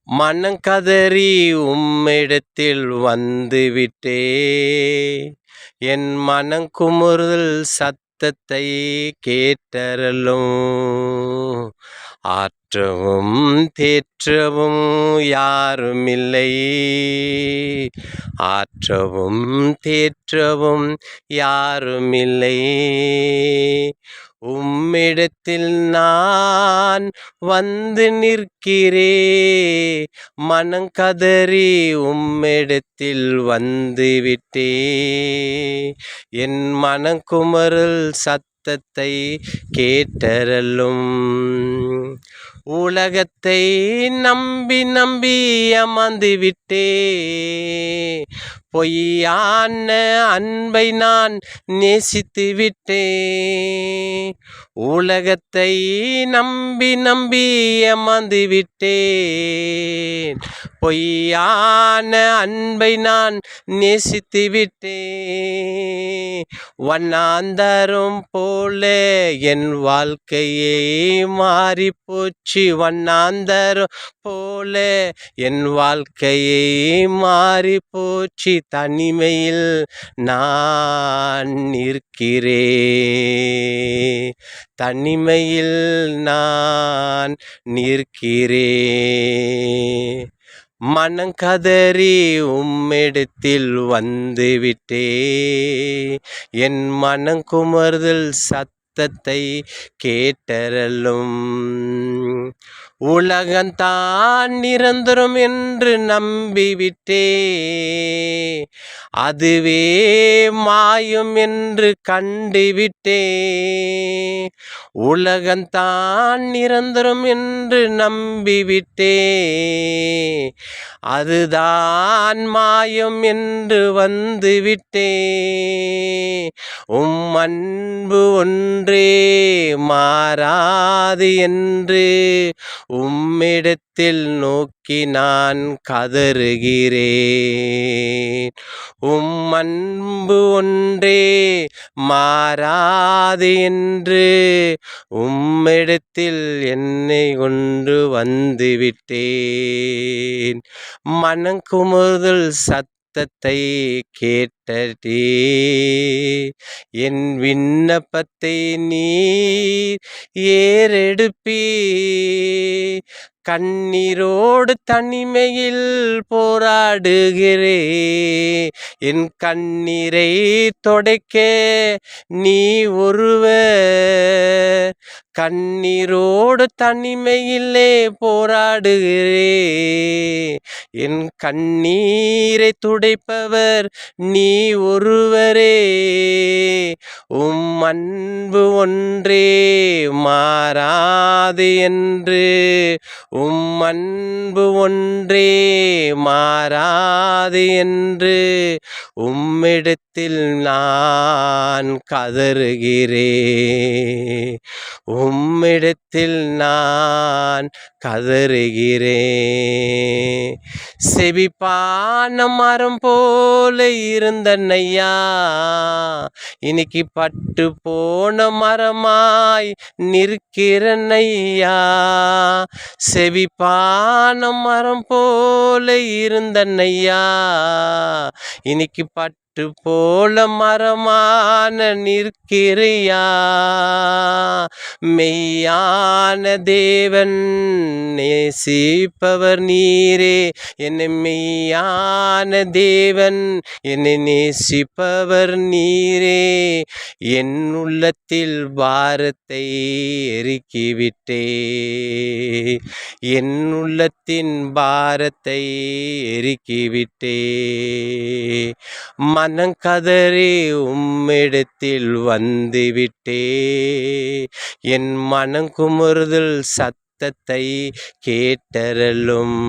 மனங்கதறி உம்மிடத்தில் வந்துவிட்டே என் மனங்குமுறுதல் சத்தத்தை கேட்டருளும். ஆற்றவும் தேற்றவும் யாருமில்லை, ஆற்றவும் தேற்றவும் யாருமில்லை. உம்மிடத்தில் நான் வந்து நிற்கிறே, மனங்கதறி உம்மிடத்தில் வந்துவிட்டே என் மனங்குமரல் சத்தத்தை கேட்டருளும். உலகத்தை நம்பி நம்பி ஏமாந்து விட்டே, பொய்யான அன்பை நான் நேசித்து விட்டேன். உலகத்தை நம்பி நம்பி ஏமாந்து விட்டேன், பொய்யான அன்பை நான் நேசித்து விட்டேன். வண்ணாந்தரம் போல என் வாழ்க்கையே மாறி போச்சு, வண்ணாந்தரம் போல என் வாழ்க்கையை மாறி போச்சு. தனிமையில் நான் நிற்கிறேன், தனிமையில் நான் நிற்கிறேன். மனங்கதறி உம்மிடத்தில் வந்துவிட்டே என் மனங்குமறுதல் சத்தத்தை கேட்டருளும். உலகந்தான் நிரந்தரம் என்று நம்பிவிட்டே, அதுவே மாயும் என்று கண்டுவிட்டே. உலகந்தான் நிரந்தரம் என்று நம்பிவிட்டே, அதுதான் மாயம் என்று வந்துவிட்டே. அன்பு ஒன்றே மாறாது என்று உம்மிடத்தில் நோக்கி நான் கதறுகிறேன். அன்பு ஒன்றே மாறாது என்று உம்மிடத்தில் என்னை கொண்டு வந்துவிட்டேன். மனங்குமுறுதல் சத்தத்தை கேட்டே என் விண்ணப்பத்தை நீர் ஏறெடுப்பீ. கண்ணீரோடு தனிமையில் போராடுகிறே, என் கண்ணீரை தொடைக்க நீ ஒருவர். கண்ணீரோடு தனிமையிலே போராடுகிறே, என் கண்ணீரை துடைப்பவர் நீ ஒருவரே. அன்பு ஒன்றே மாறாது என்று, அன்பு ஒன்றே மாறாது என்று உம்மிடத்தில் நான் கதறுகிறேன். உம்மிடத்தில் நான் கதறுகிறேன். செவிப்பான மரம் போல இருந்த நையா, இன்னைக்கு பட்டு போன மரமாய் நிற்கிறனையா. செவிப்பான மரம் போல இருந்த நையா, இன்னைக்கு பட்டு போல மரமான நிற்கிறியா. மெய்யான தேவன் நேசிப்பவர் நீரே, என்னை மெய்யான தேவன் என்னை நேசிப்பவர் நீரே. என் உள்ளத்தில் பாரத்தை எரிக்கிவிட்டே, என் உள்ளத்தின் பாரத்தை எரிக்கிவிட்டே. மனங்கதறி உம்மிடத்தில் வந்துவிட்டே என் மனங்குமுறுதல் சத்தத்தை கேட்டருளும்.